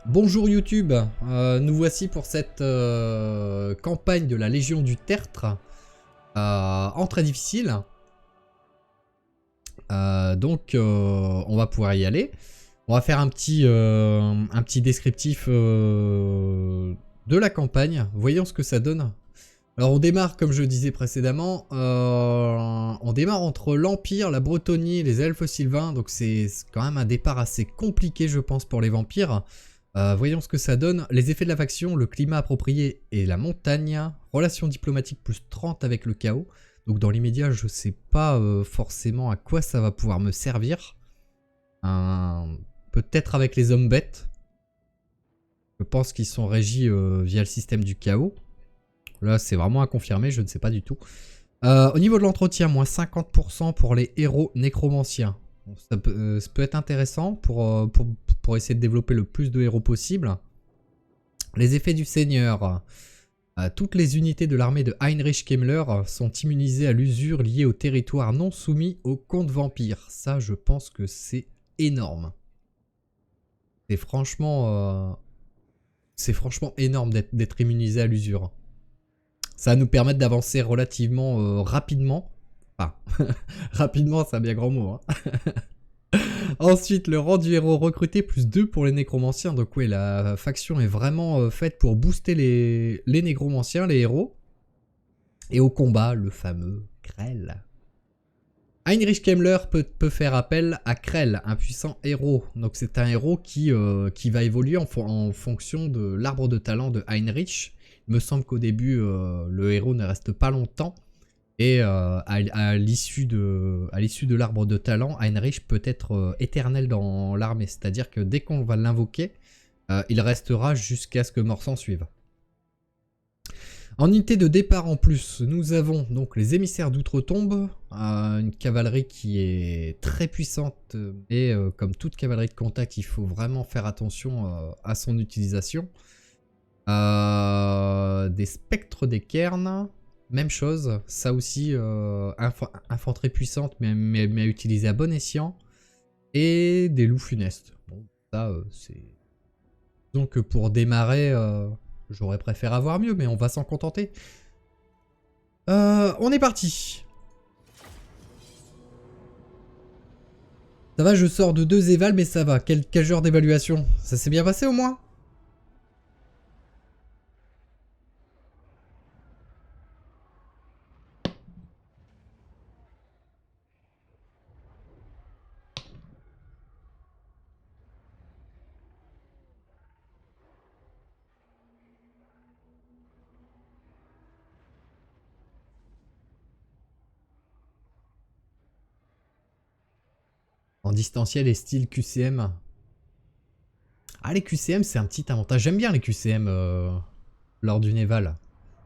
Bonjour YouTube, nous voici pour cette campagne de la Légion du Tertre en très difficile. On va pouvoir y aller. On va faire un petit descriptif de la campagne. Voyons ce que ça donne. Alors on démarre, comme je disais précédemment, on démarre entre l'Empire, la Bretonnie, les elfes sylvains. Donc c'est quand même un départ assez compliqué je pense pour les vampires. Voyons ce que ça donne. Les effets de la faction, le climat approprié et la montagne. Relations diplomatiques plus 30 avec le chaos. Donc dans l'immédiat, je ne sais pas forcément à quoi ça va pouvoir me servir. Peut-être avec les hommes bêtes. Je pense qu'ils sont régis via le système du chaos. Là, c'est vraiment à confirmer, je ne sais pas du tout. Au niveau de l'entretien, moins 50% pour les héros nécromanciens. Bon, ça peut être intéressant pour essayer de développer le plus de héros possible. Les effets du seigneur. Toutes les unités de l'armée de Heinrich Kemmler sont immunisées à l'usure liée au territoire non soumis au comte vampire. Ça, je pense que c'est énorme. C'est franchement énorme d'être immunisé à l'usure. Ça va nous permettre d'avancer relativement rapidement. Enfin, rapidement, c'est un bien grand mot. Hein. Ensuite, le rang du héros recruté, plus 2 pour les nécromanciens. Donc oui, la faction est vraiment faite pour booster les nécromanciens, les héros. Et au combat, le fameux Krell. Heinrich Kemmler peut faire appel à Krell, un puissant héros. Donc c'est un héros qui va évoluer en fonction de l'arbre de talent de Heinrich. Il me semble qu'au début, le héros ne reste pas longtemps. Et à l'issue de l'arbre de talent, Heinrich peut être éternel dans l'armée. C'est-à-dire que dès qu'on va l'invoquer, il restera jusqu'à ce que mort s'en suive. En unité de départ en plus, nous avons donc les émissaires d'outre-tombe, une cavalerie qui est très puissante. Et comme toute cavalerie de contact, il faut vraiment faire attention à son utilisation. Des spectres des cairns, même chose, ça aussi infanterie puissante mais à utiliser à bon escient. Et des loups funestes. Bon, ça c'est... Donc pour démarrer, j'aurais préféré avoir mieux, mais on va s'en contenter. On est parti. Ça va, je sors de 2 évals, mais ça va. Quel genre d'évaluation? Ça s'est bien passé au moins? En distanciel et style QCM. Ah, les QCM, c'est un petit avantage. J'aime bien les QCM lors d'une éval.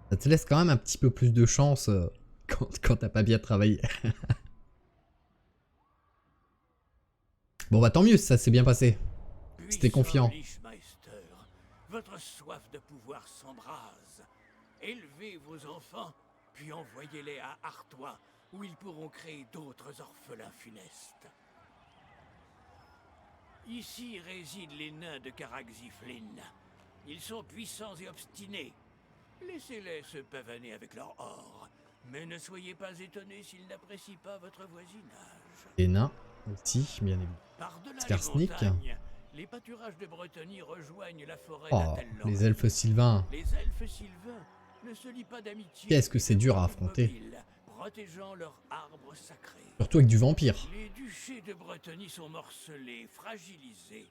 Ça te laisse quand même un petit peu plus de chance quand t'as pas bien travaillé. Bon bah tant mieux, ça s'est bien passé. C'était confiant. Lichmeister, votre soif de pouvoir s'embrase. Élevez vos enfants, puis envoyez-les à Artois, où ils pourront créer d'autres orphelins funestes. Ici résident les nains de Caraxiflin. Ils sont puissants et obstinés. Laissez-les se pavaner avec leur or, mais ne soyez pas étonnés s'ils n'apprécient pas votre voisinage. Les nains aussi, bien évidemment. Par-delà Skarsnik. les montagnes, les pâturages de Bretonnie rejoignent la forêt Oh, d'Atellon. les elfes sylvains. Les elfes sylvains ne se lient pas d'amitié. Qu'est-ce que c'est dur à affronter. Mobiles, protégeant leur arbre sacré. Surtout avec du vampire. Les duchés de Bretonnie sont morcelés, fragilisés.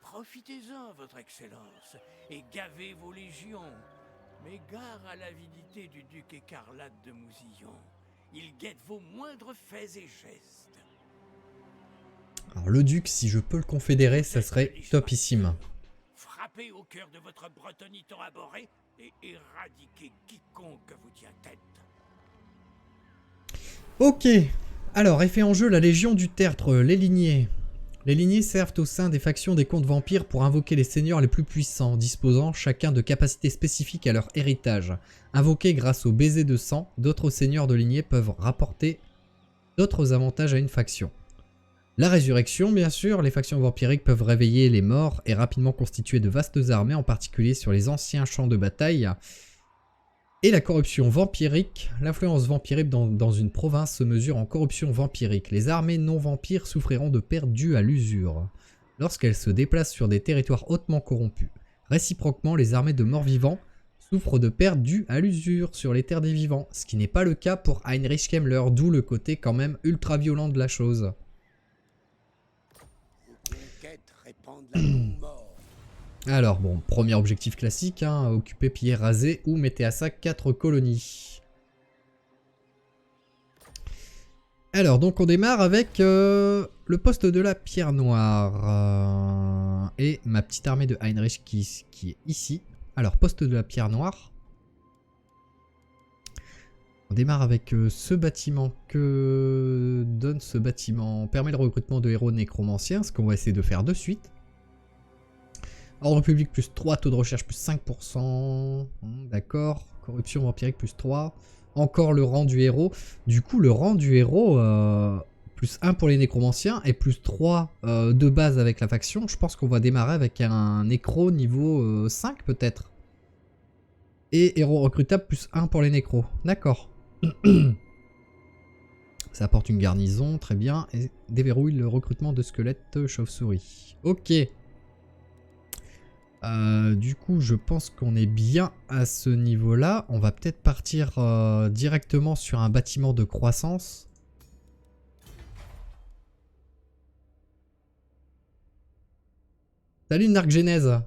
Profitez-en, votre excellence, et gavez vos légions. Mais gare à l'avidité du duc écarlate de Mousillon. Il guette vos moindres faits et gestes. Alors le duc, si je peux le confédérer, ça serait topissime. Frappez au cœur de votre Bretonnie tant abhorrée et éradiquez quiconque vous tient tête. Ok. Alors, effet en jeu, la Légion du Tertre, les lignées. Les lignées servent au sein des factions des comtes vampires pour invoquer les seigneurs les plus puissants, disposant chacun de capacités spécifiques à leur héritage. Invoqués grâce au baiser de sang, d'autres seigneurs de lignée peuvent rapporter d'autres avantages à une faction. La résurrection, bien sûr. Les factions vampiriques peuvent réveiller les morts et rapidement constituer de vastes armées, en particulier sur les anciens champs de bataille. Et la corruption vampirique. L'influence vampirique dans une province se mesure en corruption vampirique. Les armées non-vampires souffriront de pertes dues à l'usure lorsqu'elles se déplacent sur des territoires hautement corrompus. Réciproquement, les armées de morts-vivants souffrent de pertes dues à l'usure sur les terres des vivants, ce qui n'est pas le cas pour Heinrich Kemmler, d'où le côté quand même ultra violent de la chose. Alors bon, premier objectif classique, hein, occuper, piller, raser ou mettez à sac 4 colonies. Alors donc on démarre avec le poste de la pierre noire et ma petite armée de Heinrich qui est ici. Alors poste de la pierre noire. On démarre avec ce bâtiment. Que donne ce bâtiment? On permet le recrutement de héros nécromanciens, ce qu'on va essayer de faire de suite. Ordre public plus 3, taux de recherche plus 5%. D'accord. Corruption vampirique plus 3. Encore le rang du héros. Du coup, le rang du héros, plus 1 pour les nécromanciens et plus 3 de base avec la faction. Je pense qu'on va démarrer avec un nécro niveau 5 peut-être. Et héros recrutable plus 1 pour les nécros. D'accord. Ça apporte une garnison, très bien. Et déverrouille le recrutement de squelettes chauve-souris. Ok. Du coup, je pense qu'on est bien à ce niveau-là. On va peut-être partir directement sur un bâtiment de croissance. Salut Narc-Genèse.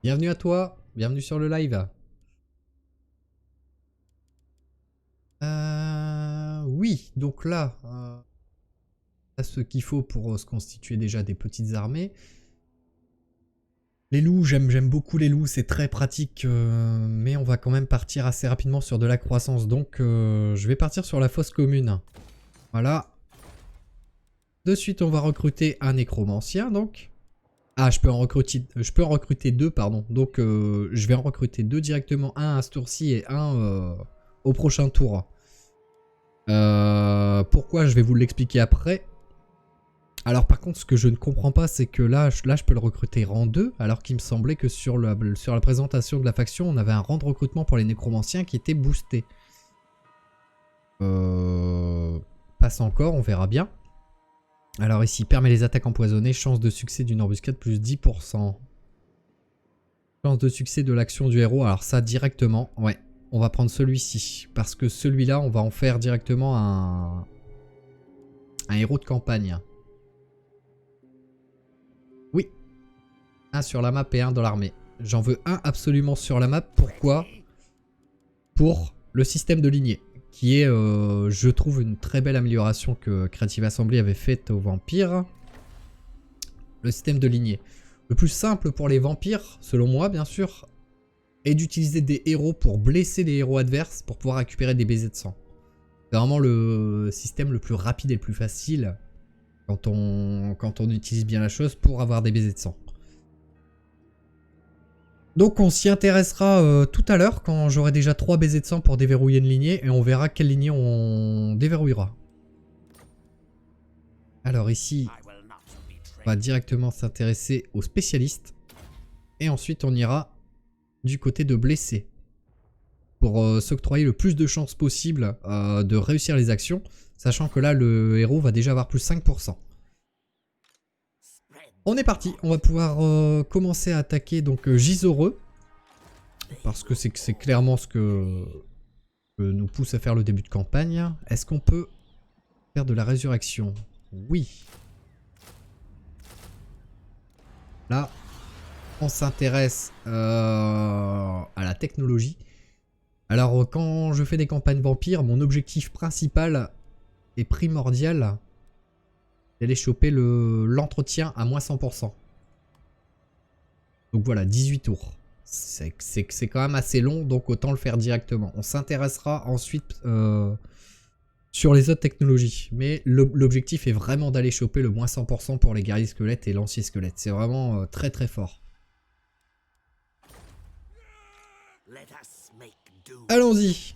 Bienvenue à toi. Bienvenue sur le live. Oui, donc là... ce qu'il faut pour se constituer déjà des petites armées. Les loups, j'aime beaucoup les loups, c'est très pratique, mais on va quand même partir assez rapidement sur de la croissance, donc je vais partir sur la fosse commune. Voilà. De suite, on va recruter un nécromancien, donc. Ah, je peux en recruter deux, pardon. Donc, je vais en recruter deux directement, un à ce tour-ci et un au prochain tour. Pourquoi, je vais vous l'expliquer après. Alors par contre, ce que je ne comprends pas, c'est que là, je peux le recruter rang 2, alors qu'il me semblait que sur la présentation de la faction, on avait un rang de recrutement pour les nécromanciens qui était boosté. Passe encore, on verra bien. Alors ici, permet les attaques empoisonnées, chance de succès d'une embuscade plus 10%. Chance de succès de l'action du héros, alors ça directement, ouais. On va prendre celui-ci, parce que celui-là, on va en faire directement un héros de campagne. Oui. Un sur la map et un dans l'armée. J'en veux un absolument sur la map. Pourquoi? Pour le système de lignée. Qui est, je trouve, une très belle amélioration que Creative Assembly avait faite aux vampires. Le système de lignée. Le plus simple pour les vampires, selon moi, bien sûr, est d'utiliser des héros pour blesser les héros adverses pour pouvoir récupérer des baisers de sang. C'est vraiment le système le plus rapide et le plus facile quand on utilise bien la chose pour avoir des baisers de sang. Donc on s'y intéressera tout à l'heure quand j'aurai déjà 3 baisers de sang pour déverrouiller une lignée et on verra quelle lignée on déverrouillera. Alors ici, on va directement s'intéresser aux spécialistes et ensuite on ira du côté de blessés pour s'octroyer le plus de chances possible de réussir les actions, sachant que là le héros va déjà avoir plus 5%. On est parti, on va pouvoir commencer à attaquer donc Gisore, parce que c'est clairement ce que nous pousse à faire le début de campagne. Est-ce qu'on peut faire de la résurrection? Oui. Là, on s'intéresse à la technologie. Alors quand je fais des campagnes vampires, mon objectif principal et primordial, c'est d'aller choper l'entretien à moins 100%. Donc voilà, 18 tours. C'est quand même assez long, donc autant le faire directement. On s'intéressera ensuite sur les autres technologies. Mais l'objectif est vraiment d'aller choper le moins 100% pour les guerriers squelettes et lanciers squelettes. C'est vraiment très très fort. Allons-y.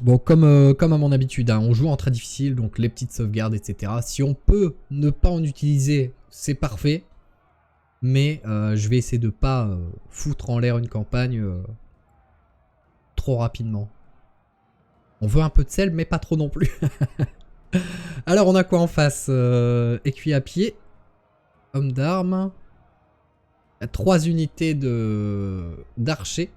Bon, comme à mon habitude, hein, on joue en très difficile, donc les petites sauvegardes, etc. Si on peut ne pas en utiliser, c'est parfait. Mais je vais essayer de pas foutre en l'air une campagne trop rapidement. On veut un peu de sel, mais pas trop non plus. Alors, on a quoi en face? Écuyer à pied. Homme d'armes. 3 unités d'archers.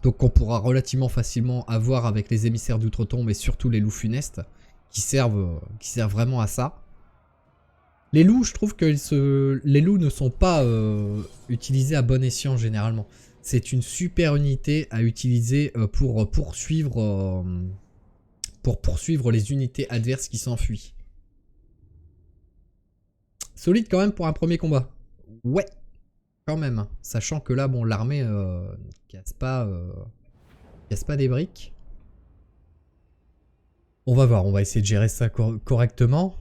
Donc on pourra relativement facilement avoir avec les émissaires d'outre-tombe et surtout les loups funestes qui servent vraiment à ça. Les loups, je trouve que les loups ne sont pas utilisés à bon escient généralement. C'est une super unité à utiliser pour poursuivre les unités adverses qui s'enfuient. Solide quand même pour un premier combat. Ouais, quand même. Sachant que là, bon, l'armée casse pas des briques. On va voir, on va essayer de gérer ça correctement.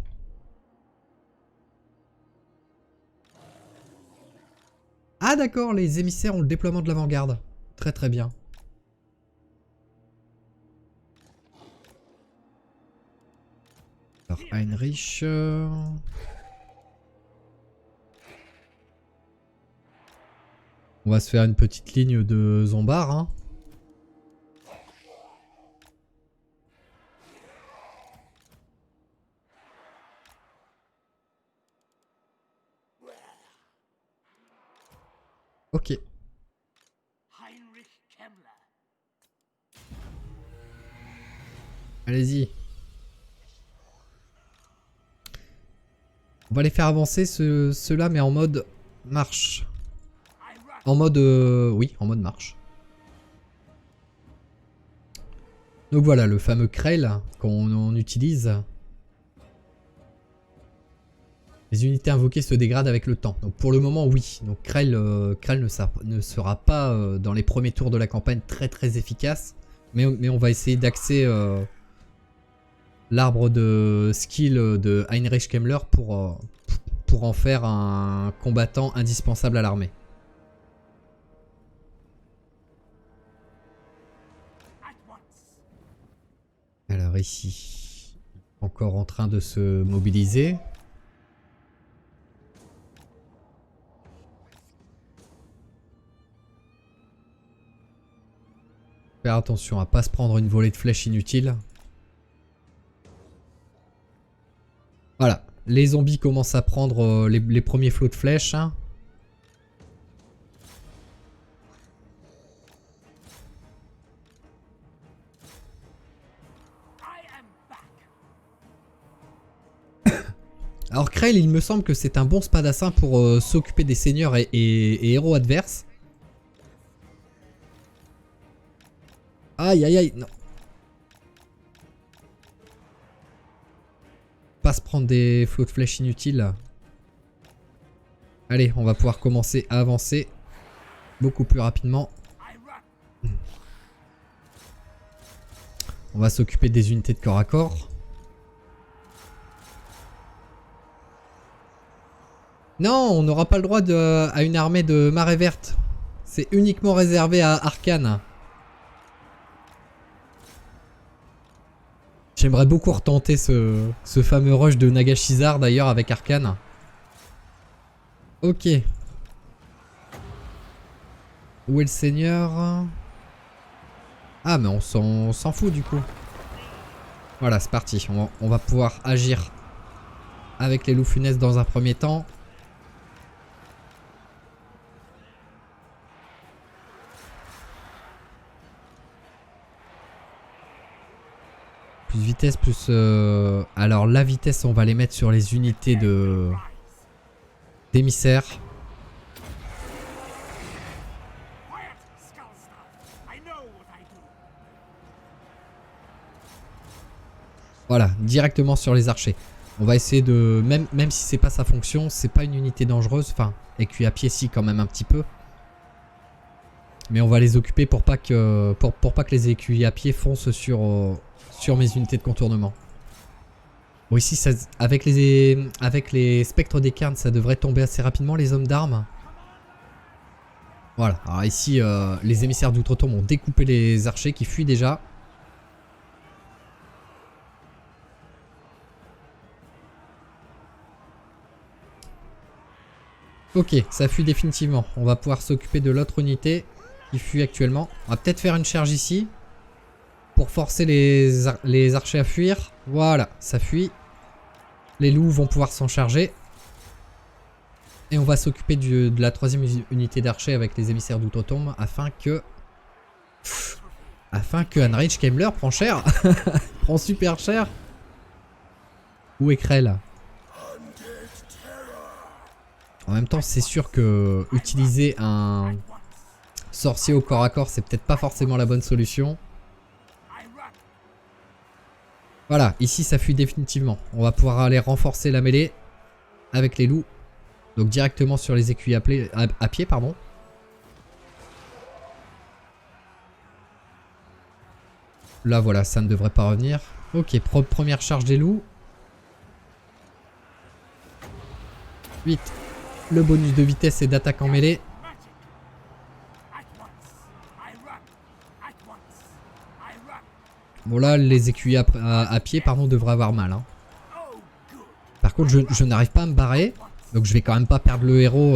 Ah d'accord, les émissaires ont le déploiement de l'avant-garde. Très très bien. Alors Heinrich... On va se faire une petite ligne de zombards. Hein. Ok. Allez-y. On va les faire avancer ceux-là, mais en mode marche. En mode... oui, en mode marche. Donc voilà, le fameux Krell qu'on utilise. Les unités invoquées se dégradent avec le temps. Donc pour le moment, oui. Donc Krell ne sera pas dans les premiers tours de la campagne très très efficace. Mais on va essayer d'axer l'arbre de skill de Heinrich Kemmler pour en faire un combattant indispensable à l'armée. Alors ici, encore en train de se mobiliser. Faire attention à ne pas se prendre une volée de flèches inutile. Voilà, les zombies commencent à prendre les premiers flots de flèches. Hein. Alors Krell, il me semble que c'est un bon spadassin pour s'occuper des seigneurs et héros adverses. Aïe aïe aïe, non. Pas se prendre des flots de flèches inutiles. Allez, on va pouvoir commencer à avancer beaucoup plus rapidement. On va s'occuper des unités de corps à corps. Non, on n'aura pas le droit à une armée de marée verte. C'est uniquement réservé à Arcane. J'aimerais beaucoup retenter ce fameux rush de Nagashizar d'ailleurs avec Arcane. Ok. Où est le seigneur? Ah mais on s'en fout du coup. Voilà, c'est parti. On va pouvoir agir avec les loups funestes dans un premier temps. Plus vitesse, plus... Alors la vitesse, on va les mettre sur les unités d'émissaires. Voilà, directement sur les archers. On va essayer de... Même si c'est pas sa fonction, c'est pas une unité dangereuse. Enfin, écuyer à pied si quand même un petit peu. Mais on va les occuper pour pas que les écuyers à pied foncent sur mes unités de contournement. Bon ici, ça, avec les spectres des carnes, ça devrait tomber assez rapidement les hommes d'armes. Voilà, alors ici, les émissaires d'outre-tombe ont découpé les archers qui fuient déjà. Ok, ça fuit définitivement. On va pouvoir s'occuper de l'autre unité qui fuit actuellement. On va peut-être faire une charge ici. Pour forcer les archers à fuir. Voilà, ça fuit. Les loups vont pouvoir s'en charger. Et on va s'occuper de la troisième unité d'archers avec les émissaires d'outre-tombe afin que Heinrich Kemmler prend cher. Prend super cher. Où est Krell? En même temps, c'est sûr que utiliser un sorcier au corps à corps, c'est peut-être pas forcément la bonne solution. Voilà, ici ça fuit définitivement. On va pouvoir aller renforcer la mêlée avec les loups. Donc directement sur les écuyers à pied, pardon. Là voilà, ça ne devrait pas revenir. Ok, première charge des loups. 8. Le bonus de vitesse et d'attaque en mêlée. Bon là, les écuyers à pied, pardon, devraient avoir mal. Hein. Par contre, je n'arrive pas à me barrer. Donc je vais quand même pas perdre le héros,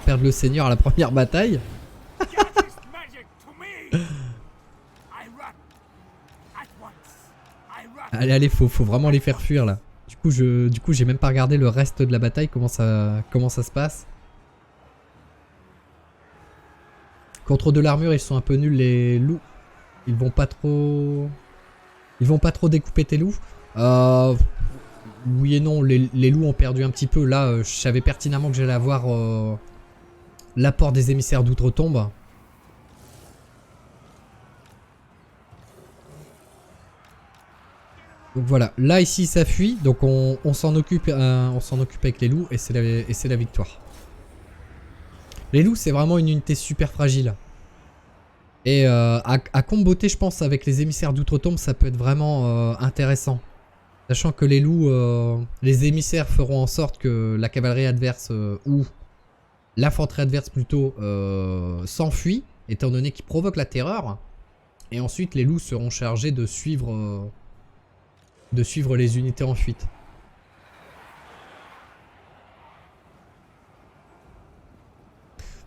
perdre le seigneur à la première bataille. Allez, allez, faut vraiment les faire fuir là. Du coup, j'ai même pas regardé le reste de la bataille, comment ça se passe. Contre de l'armure, ils sont un peu nuls les loups. Ils vont pas trop découper tes loups. Oui et non, les loups ont perdu un petit peu. Là, je savais pertinemment que j'allais avoir l'apport des émissaires d'outre-tombe. Donc voilà, là ici ça fuit, donc on s'en occupe avec les loups et c'est la victoire. Les loups c'est vraiment une unité super fragile. Et à comboter je pense avec les émissaires d'outre-tombe ça peut être vraiment intéressant. Sachant que les loups, les émissaires feront en sorte que la cavalerie adverse ou l'infanterie adverse plutôt s'enfuit, étant donné qu'ils provoquent la terreur. Et ensuite les loups seront chargés de suivre les unités en fuite.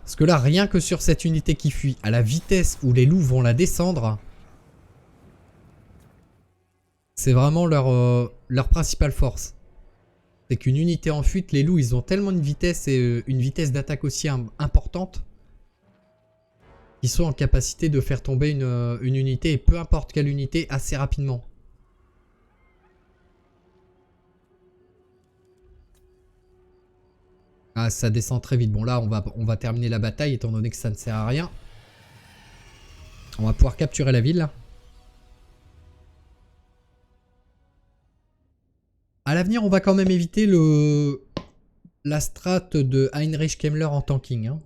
Parce que là, rien que sur cette unité qui fuit, à la vitesse où les loups vont la descendre, c'est vraiment leur principale force. C'est qu'une unité en fuite, les loups, ils ont tellement une vitesse et une vitesse d'attaque aussi importante qu'ils sont en capacité de faire tomber une unité, et peu importe quelle unité, assez rapidement. Ah, ça descend très vite. Bon là, on va terminer la bataille étant donné que ça ne sert à rien. On va pouvoir capturer la ville. À l'avenir, on va quand même éviter la strat de Heinrich Kemmler en tanking. Hein.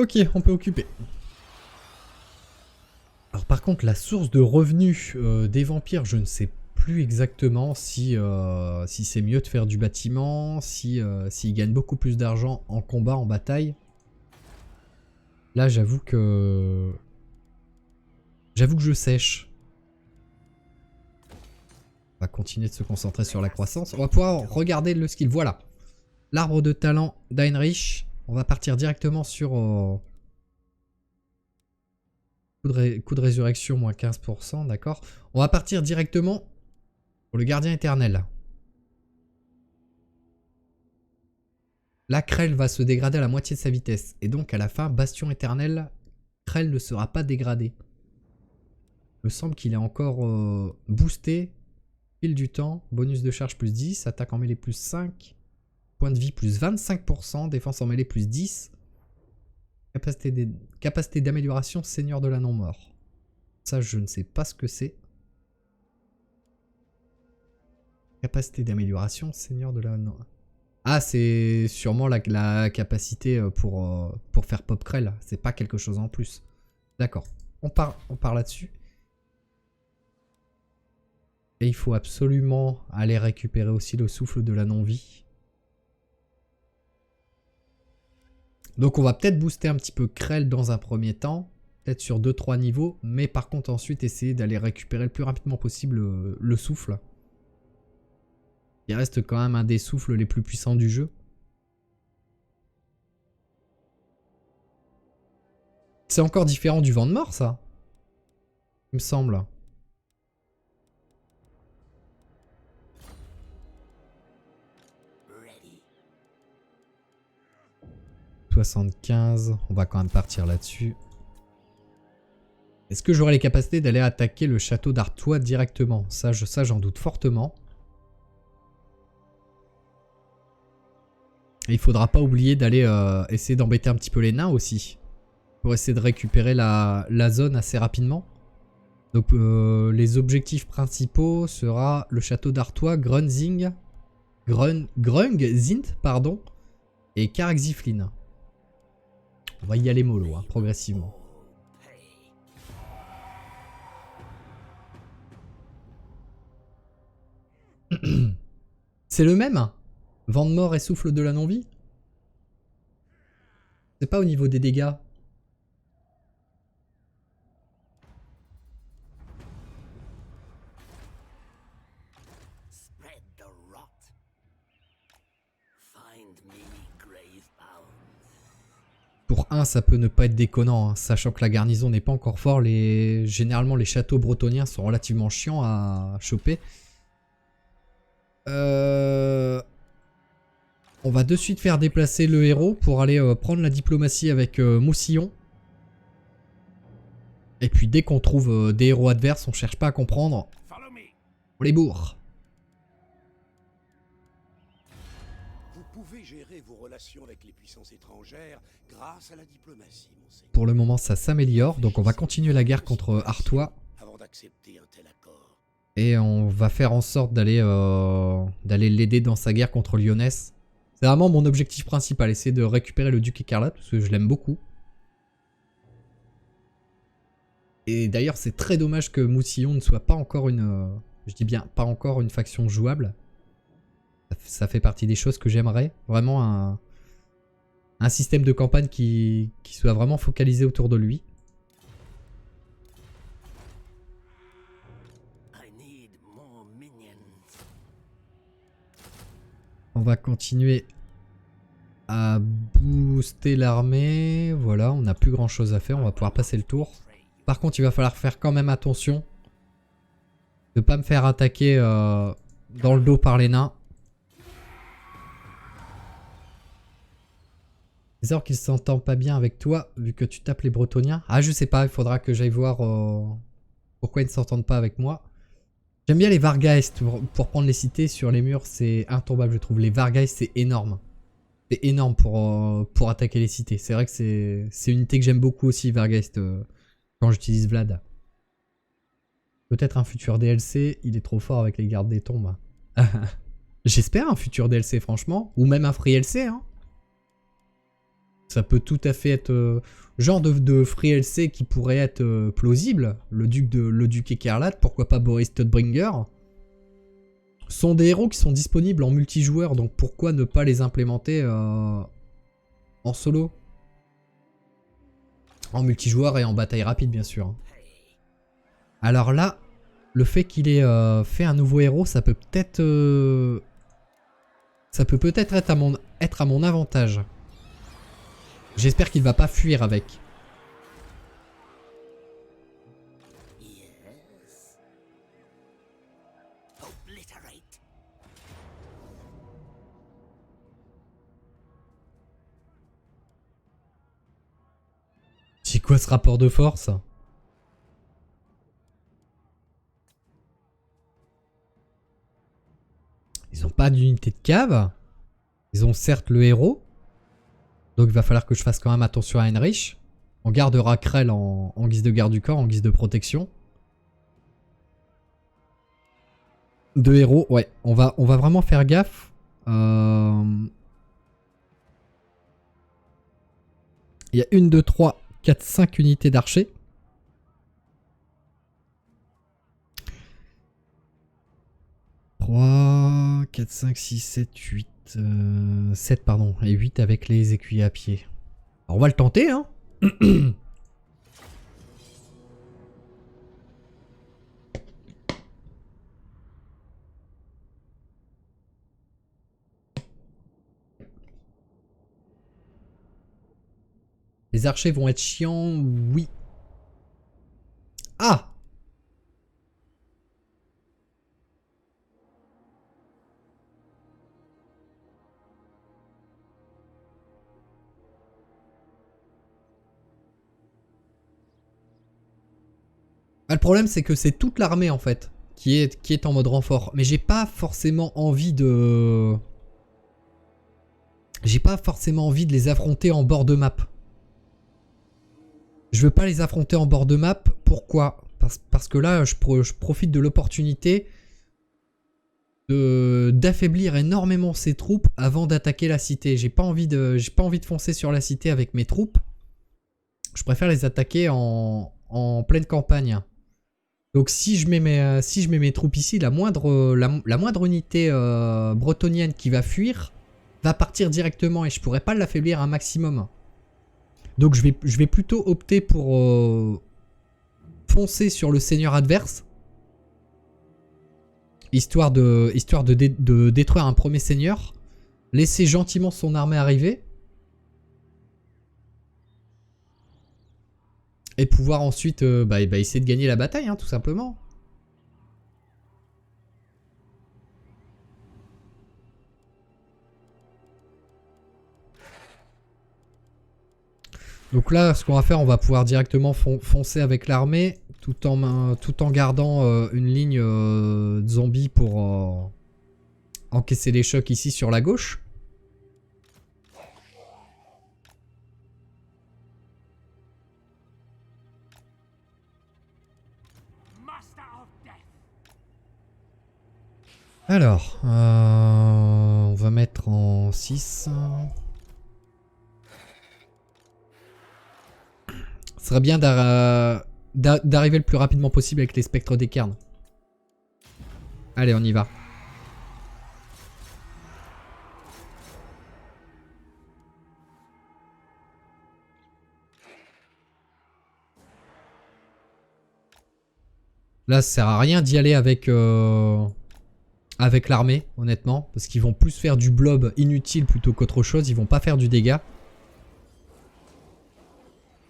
Ok, on peut occuper. Alors par contre, la source de revenus des vampires, je ne sais plus exactement si c'est mieux de faire du bâtiment, s'ils gagnent beaucoup plus d'argent en combat, en bataille. Là, j'avoue que je sèche. On va continuer de se concentrer sur la croissance. On va pouvoir regarder le skill. Voilà. L'arbre de talent d'Heinrich. On va partir directement sur coup de résurrection, moins 15%, d'accord. On va partir directement pour le gardien éternel. Là, Krell va se dégrader à la moitié de sa vitesse. Et donc, à la fin, Bastion éternel, Krell ne sera pas dégradé. Il me semble qu'il est encore boosté. Fil du temps, bonus de charge plus 10, attaque en mêlée plus 5, point de vie plus 25%, défense en mêlée plus 10, capacité d'amélioration seigneur de la non-mort. Ça, je ne sais pas ce que c'est. Capacité d'amélioration seigneur de la non-mort. Ah, c'est sûrement la capacité pour faire pop Krell. C'est pas quelque chose en plus. D'accord. On part là-dessus. Et il faut absolument aller récupérer aussi le souffle de la non-vie. Donc on va peut-être booster un petit peu Krell dans un premier temps. Peut-être sur 2-3 niveaux. Mais par contre ensuite essayer d'aller récupérer le plus rapidement possible le souffle. Il reste quand même un des souffles les plus puissants du jeu. C'est encore différent du vent de mort, ça. Il me semble. Ready. 75. On va quand même partir là-dessus. Est-ce que j'aurai les capacités d'aller attaquer le château d'Artois directement? Ça, j'en doute fortement. Et il faudra pas oublier d'aller essayer d'embêter un petit peu les nains aussi. Pour essayer de récupérer la zone assez rapidement. Donc les objectifs principaux sera le château d'Artois, Grungzint, pardon, et Caraxiflin. On va y aller mollo, hein, progressivement. C'est le même? Vent de mort et souffle de la non-vie? C'est pas au niveau des dégâts. Spread the rot. Find me Gravebound. Pour 1, ça peut ne pas être déconnant, hein, sachant que la garnison n'est pas encore fort. Généralement, les châteaux bretoniens sont relativement chiants à choper. On va de suite faire déplacer le héros pour aller prendre la diplomatie avec Moussillon. Et puis dès qu'on trouve des héros adverses, on cherche pas à comprendre. Follow me. On les bourre. Vous pouvez gérer vos relations avec les puissances étrangères grâce à la diplomatie, monseigneur. Pour le moment, ça s'améliore. Donc on va continuer la guerre contre Artois. Avant d'accepter un tel accord. Et on va faire en sorte d'aller l'aider dans sa guerre contre Lyonès. C'est vraiment mon objectif principal, essayer de récupérer le duc écarlate, parce que je l'aime beaucoup. Et d'ailleurs, c'est très dommage que Moussillon ne soit pas encore une... je dis bien, pas encore une faction jouable. Ça fait partie des choses que j'aimerais. Vraiment un système de campagne qui soit vraiment focalisé autour de lui. On va continuer à booster l'armée. Voilà, on n'a plus grand chose à faire. On va pouvoir passer le tour. Par contre, il va falloir faire quand même attention de ne pas me faire attaquer dans le dos par les nains. C'est sûr qu'il s'entend pas bien avec toi, vu que tu tapes les Bretoniens. Ah, je sais pas, il faudra que j'aille voir pourquoi ils ne s'entendent pas avec moi. J'aime bien les Vargeist pour prendre les cités sur les murs, c'est intombable, je trouve. Les Vargeist, c'est énorme. C'est énorme pour attaquer les cités. C'est vrai que c'est une unité que j'aime beaucoup aussi, Vargeist, quand j'utilise Vlad. Peut-être un futur DLC, il est trop fort avec les gardes des tombes. J'espère un futur DLC, franchement. Ou même un free DLC, hein. Ça peut tout à fait être genre de free LC qui pourrait être plausible. Le duc écarlate, pourquoi pas Boris Todbringer. Sont des héros qui sont disponibles en multijoueur, donc pourquoi ne pas les implémenter en solo? En multijoueur et en bataille rapide, bien sûr. Alors là, le fait qu'il ait fait un nouveau héros, ça peut peut-être être à mon avantage. J'espère qu'il va pas fuir avec. Yes. Obliterate. C'est quoi ce rapport de force? Ils ont pas d'unité de cave. Ils ont certes le héros. Donc il va falloir que je fasse quand même attention à Heinrich. On gardera Krell en guise de garde du corps, en guise de protection. Deux héros, ouais. On va vraiment faire gaffe. Il y a 1, 2, 3, 4, 5 unités d'archers. « 3, 4, 5, 6, 7, 8... 7 pardon, et 8 avec les écuyers à pied. Alors, on va le tenter, hein. Les archers vont être chiants, oui. Ah! Ah, le problème, c'est que c'est toute l'armée, en fait, qui est en mode renfort. Mais j'ai pas forcément envie de... J'ai pas forcément envie de les affronter en bord de map. Je veux pas les affronter en bord de map. Pourquoi? Parce que là, je profite de l'opportunité d'affaiblir énormément ces troupes avant d'attaquer la cité. J'ai pas envie de foncer sur la cité avec mes troupes. Je préfère les attaquer en pleine campagne. Donc si je mets mes troupes ici, la moindre unité bretonienne qui va fuir va partir directement et je pourrais pas l'affaiblir un maximum. Donc je vais plutôt opter pour foncer sur le seigneur adverse. Histoire de détruire un premier seigneur. Laisser gentiment son armée arriver. Et pouvoir ensuite essayer de gagner la bataille, hein, tout simplement. Donc là, ce qu'on va faire, on va pouvoir directement foncer avec l'armée, tout en gardant une ligne de zombies pour encaisser les chocs ici sur la gauche. Alors, on va mettre en 6. Ce serait bien d'arriver le plus rapidement possible avec les spectres des cairns. Allez, on y va. Là, ça sert à rien d'y aller avec l'armée, honnêtement. Parce qu'ils vont plus faire du blob inutile plutôt qu'autre chose. Ils vont pas faire du dégât.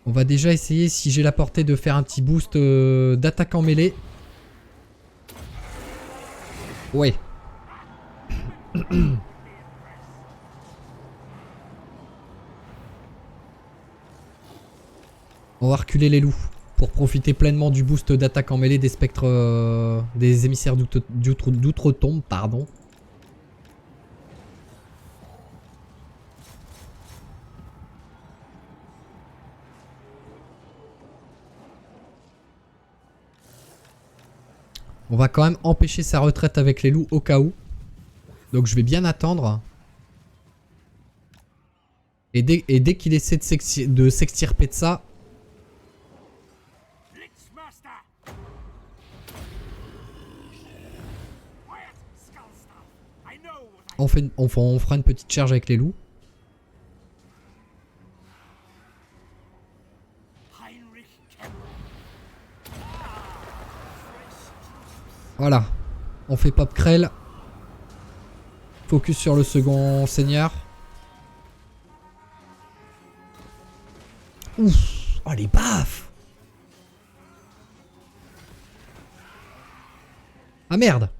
On va déjà essayer, si j'ai la portée, de faire un petit boost d'attaque en mêlée. Ouais. On va reculer les loups pour profiter pleinement du boost d'attaque en mêlée des spectres, des émissaires d'outre-tombe, pardon. On va quand même empêcher sa retraite avec les loups au cas où. Donc je vais bien attendre. Et dès qu'il essaie de s'extirper de ça... On fera une petite charge avec les loups. Voilà. On fait pop crêle. Focus sur le second seigneur. Ouf. Oh les baffes. Ah merde.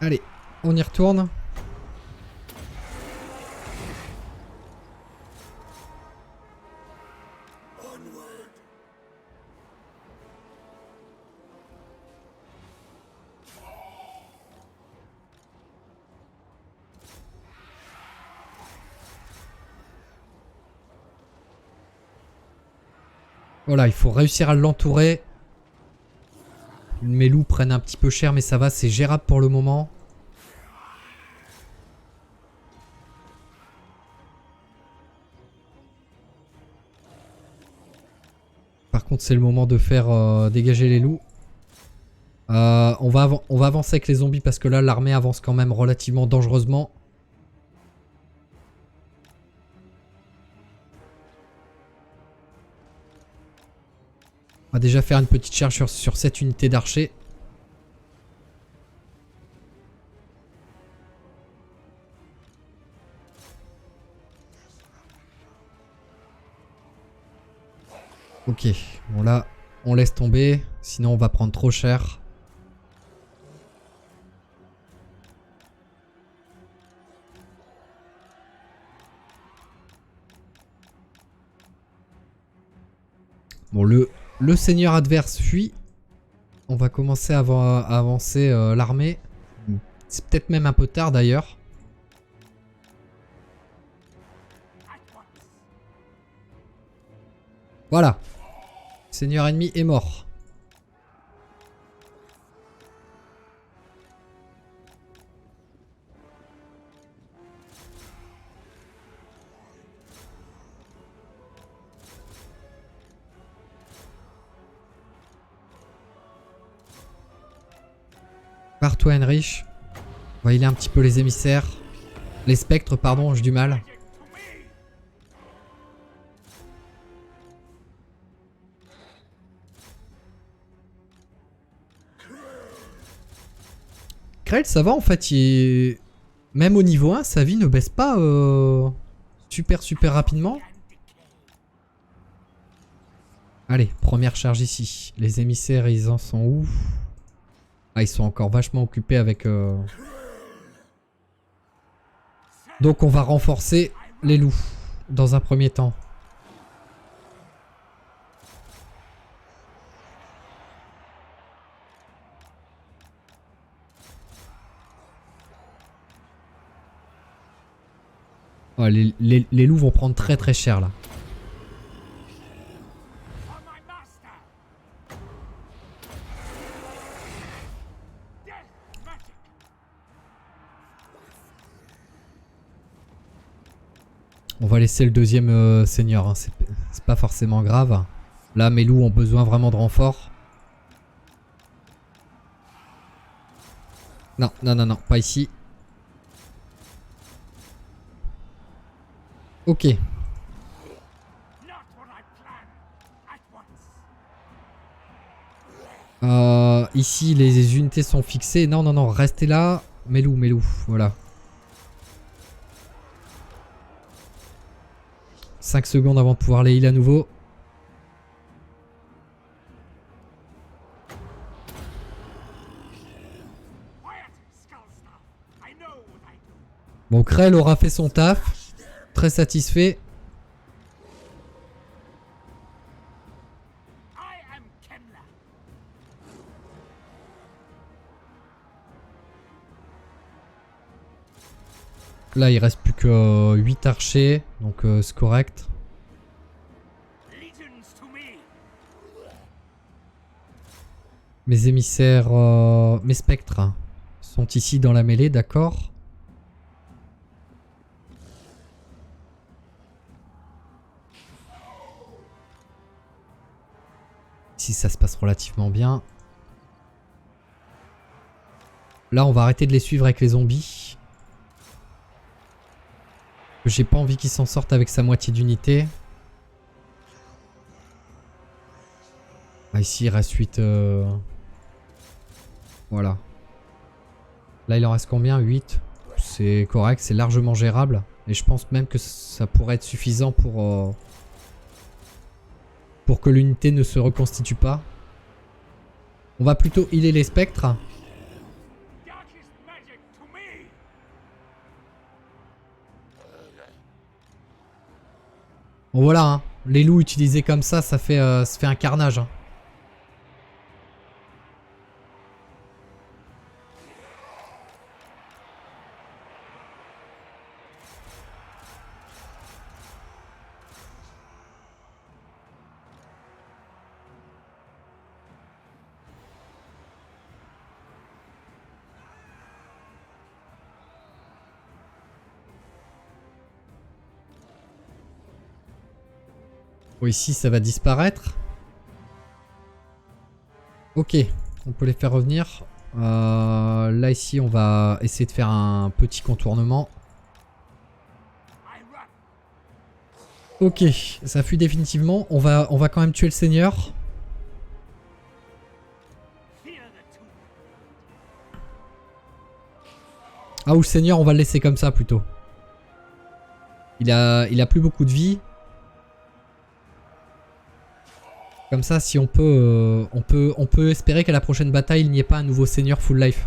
Allez, on y retourne. Voilà, il faut réussir à l'entourer. Mes loups prennent un petit peu cher, mais ça va, c'est gérable pour le moment. Par contre, c'est le moment de faire dégager les loups. On va avancer avec les zombies parce que là l'armée avance quand même relativement dangereusement. On va déjà faire une petite charge sur cette unité d'archers. Ok, bon là on laisse tomber, sinon on va prendre trop cher. Bon, le seigneur adverse fuit. On va commencer à avancer l'armée. C'est peut-être même un peu tard d'ailleurs. Voilà. Seigneur ennemi est mort. Pars-toi, Heinrich. On va healer un petit peu les émissaires. Les spectres, pardon, j'ai du mal. Krell, ça va en fait. Même au niveau 1, sa vie ne baisse pas super rapidement. Allez, première charge ici. Les émissaires, ils en sont où? Ah, ils sont encore vachement occupés avec... Donc on va renforcer les loups dans un premier temps. Oh, les loups vont prendre très cher là. On va laisser le deuxième seigneur, hein. C'est pas forcément grave. Là, mes loups ont besoin vraiment de renfort. Non, pas ici. Ok. Ici, les unités sont fixées. Non, restez là. Mes loups, voilà. 5 secondes avant de pouvoir les heal à nouveau. Bon, Krell aura fait son taf. Très satisfait. Là, il reste plus que 8 archers, donc c'est correct. Mes émissaires, mes spectres sont ici dans la mêlée, d'accord. Ici, ça se passe relativement bien. Là, on va arrêter de les suivre avec les zombies. J'ai pas envie qu'il s'en sorte avec sa moitié d'unité. Ah, ici il reste 8. Voilà. Là il en reste combien? 8. C'est correct, c'est largement gérable. Et je pense même que ça pourrait être suffisant pour que l'unité ne se reconstitue pas. On va plutôt healer les spectres. Bon voilà, hein. Les loups utilisés comme ça fait un carnage. Hein. Bon, ici ça va disparaître. Ok. On peut les faire revenir. Là ici on va essayer de faire un petit contournement. Ok, ça fuit définitivement. On va quand même tuer le seigneur. Ah, ou le seigneur, on va le laisser comme ça plutôt. Il a plus beaucoup de vie. Comme ça, si on peut, on peut espérer qu'à la prochaine bataille, il n'y ait pas un nouveau seigneur full life.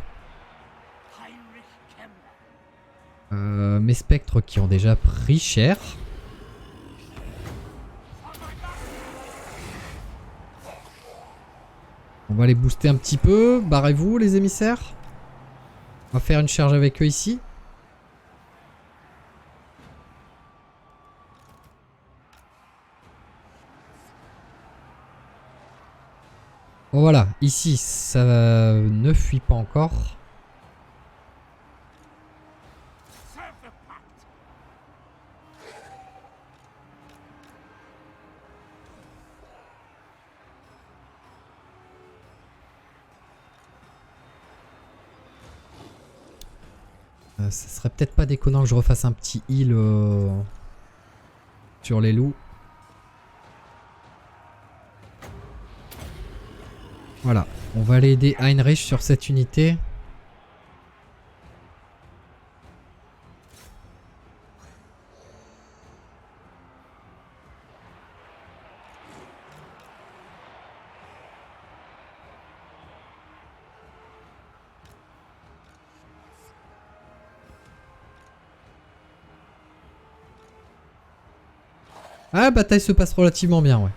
Mes spectres qui ont déjà pris cher. On va les booster un petit peu. Barrez-vous les émissaires. On va faire une charge avec eux ici. Bon, voilà, ici ça ne fuit pas encore. Ça serait peut-être pas déconnant que je refasse un petit heal sur les loups. Voilà, on va aller aider Heinrich sur cette unité. Ah, la bataille se passe relativement bien, ouais.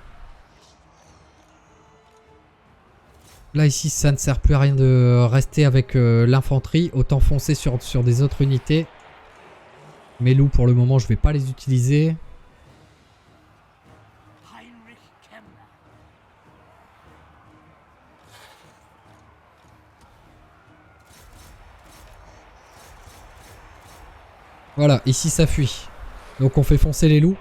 Là, ici, ça ne sert plus à rien de rester avec l'infanterie. Autant foncer sur des autres unités. Mes loups, pour le moment, je vais pas les utiliser. Voilà, ici, ça fuit. Donc, on fait foncer les loups.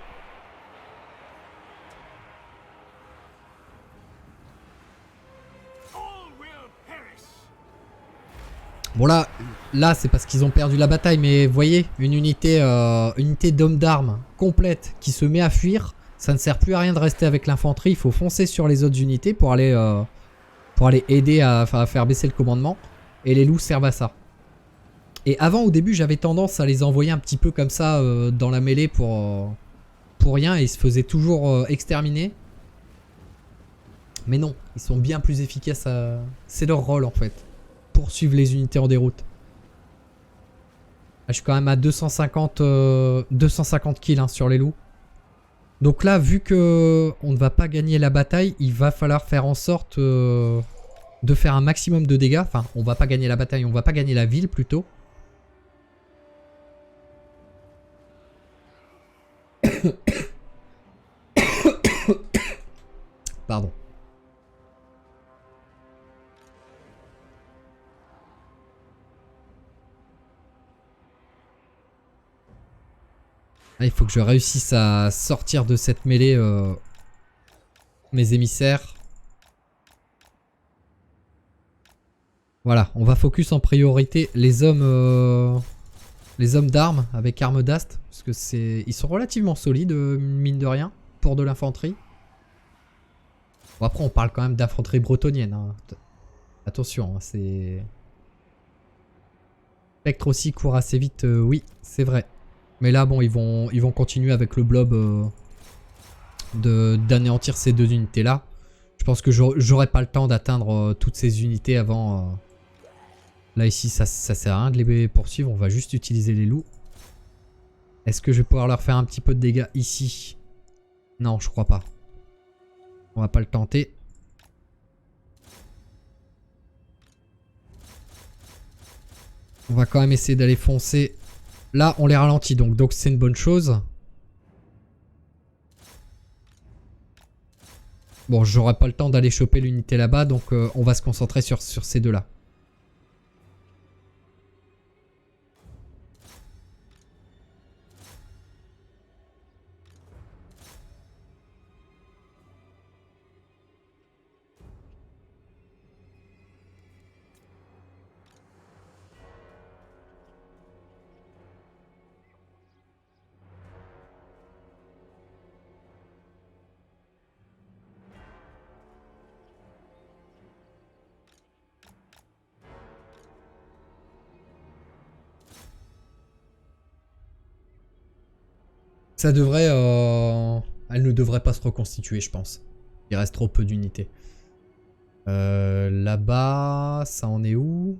Bon là c'est parce qu'ils ont perdu la bataille, mais vous voyez, une unité d'hommes d'armes complète qui se met à fuir, ça ne sert plus à rien de rester avec l'infanterie, il faut foncer sur les autres unités pour aller aider à faire baisser le commandement, et les loups servent à ça. Et avant, au début, j'avais tendance à les envoyer un petit peu comme ça dans la mêlée pour rien, et ils se faisaient toujours exterminer. Mais non, ils sont bien plus efficaces, c'est leur rôle en fait. Poursuivre les unités en déroute. Là, je suis quand même à 250 kills hein, sur les loups. Donc là, vu que on ne va pas gagner la bataille, il va falloir faire en sorte de faire un maximum de dégâts. Enfin, on va pas gagner la bataille, on va pas gagner la ville plutôt. Pardon. Là, il faut que je réussisse à sortir de cette mêlée mes émissaires. Voilà, on va focus en priorité les hommes d'armes avec armes d'ast. Parce que ils sont relativement solides, mine de rien, pour de l'infanterie. Bon, après, on parle quand même d'infanterie bretonnienne. Hein. Attention, hein, c'est... Spectre aussi court assez vite, oui, c'est vrai. Mais là, bon, ils vont continuer avec le blob d'anéantir ces deux unités-là. Je pense que j'aurai pas le temps d'atteindre toutes ces unités avant... Là, ici, ça sert à rien de les poursuivre. On va juste utiliser les loups. Est-ce que je vais pouvoir leur faire un petit peu de dégâts ici? Non, je crois pas. On va pas le tenter. On va quand même essayer d'aller foncer. Là, on les ralentit, donc c'est une bonne chose. Bon, j'aurai pas le temps d'aller choper l'unité là-bas, donc on va se concentrer sur ces deux-là. Ça devrait... Elle ne devrait pas se reconstituer, je pense. Il reste trop peu d'unités. Là-bas, ça en est où?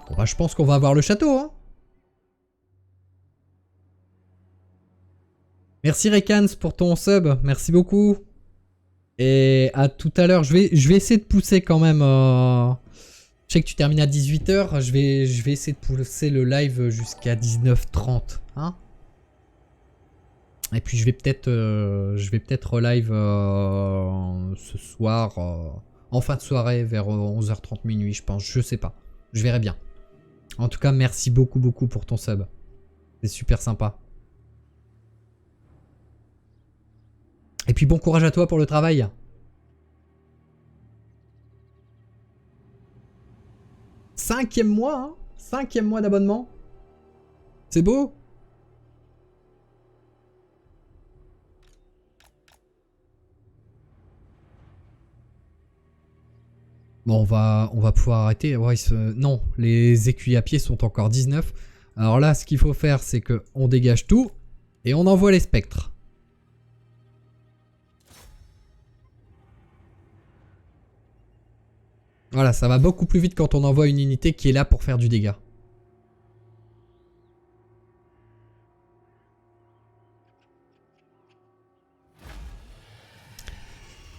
Bon, bah, je pense qu'on va avoir le château, hein. Merci Rekans pour ton sub, merci beaucoup. Et à tout à l'heure, je vais essayer de pousser quand même. Je sais que tu termines à 18 h, je vais essayer de pousser le live jusqu'à 19h30. Hein, et puis je vais peut-être relive ce soir, en fin de soirée, vers 11h30 minuit, je pense. Je sais pas, je verrai bien. En tout cas, merci beaucoup pour ton sub. C'est super sympa. Et puis bon courage à toi pour le travail. Cinquième mois, hein. 5e mois d'abonnement. C'est beau. Bon, on va pouvoir arrêter. Ouais, non, les écuyers à pied sont encore 19. Alors là, ce qu'il faut faire, c'est que on dégage tout et on envoie les spectres. Voilà, ça va beaucoup plus vite quand on envoie une unité qui est là pour faire du dégât.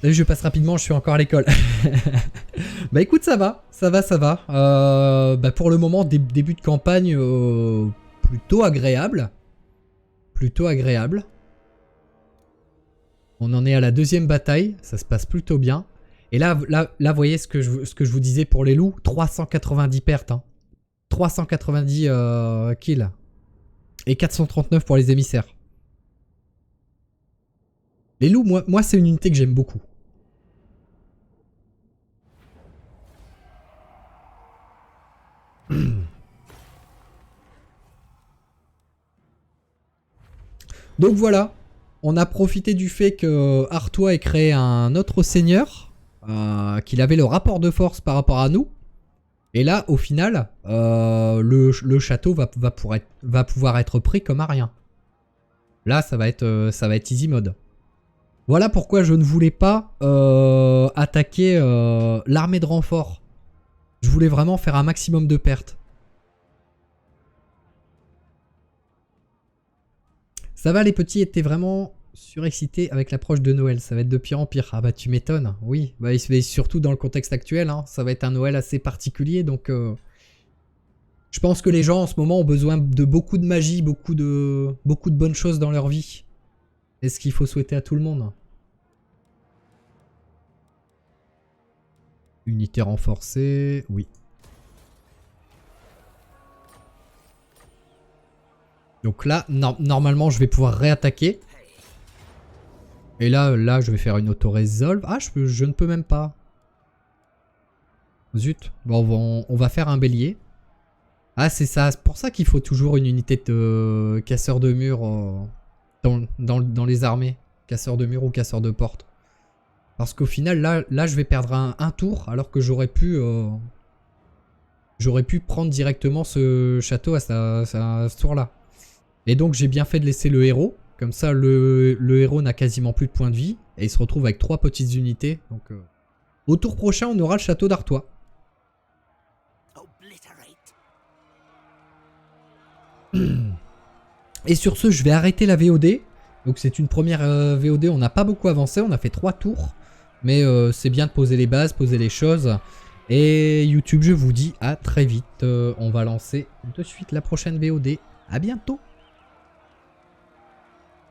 Salut, je passe rapidement, je suis encore à l'école. Bah écoute, ça va. Bah pour le moment, début de campagne plutôt agréable. On en est à la 2e bataille, ça se passe plutôt bien. Et là, vous voyez ce que je vous disais pour les loups, 390 pertes. Hein. 390 kills. Et 439 pour les émissaires. Les loups, moi c'est une unité que j'aime beaucoup. Donc voilà, on a profité du fait que Artois ait créé un autre seigneur. Qu'il avait le rapport de force par rapport à nous. Et là, au final, le château va pouvoir être pris comme à rien. Là, ça va être easy mode. Voilà pourquoi je ne voulais pas attaquer l'armée de renfort. Je voulais vraiment faire un maximum de pertes. Ça va, les petits étaient vraiment surexcité avec l'approche de Noël, ça va être de pire en pire. Ah bah tu m'étonnes, oui. Bah, surtout dans le contexte actuel, hein, ça va être un Noël assez particulier, donc je pense que les gens en ce moment ont besoin de beaucoup de magie, beaucoup de bonnes choses dans leur vie. C'est ce qu'il faut souhaiter à tout le monde. Unité renforcée, oui. Donc là, normalement, je vais pouvoir réattaquer. Et là, je vais faire une auto-resolve. Ah, je ne peux même pas. Zut. Bon, on va faire un bélier. Ah, c'est ça. C'est pour ça qu'il faut toujours une unité de casseur de mur dans les armées. Casseur de mur ou casseur de porte. Parce qu'au final, là, je vais perdre un tour. Alors que j'aurais pu prendre directement ce château à ce tour-là. Et donc, j'ai bien fait de laisser le héros. Comme ça, le héros n'a quasiment plus de points de vie. Et il se retrouve avec 3 petites unités. Donc, au tour prochain, on aura le château d'Artois. Et sur ce, je vais arrêter la VOD. Donc, c'est une première VOD. On n'a pas beaucoup avancé. On a fait 3 tours. Mais c'est bien de poser les bases, poser les choses. Et YouTube, je vous dis à très vite. On va lancer de suite la prochaine VOD. À bientôt.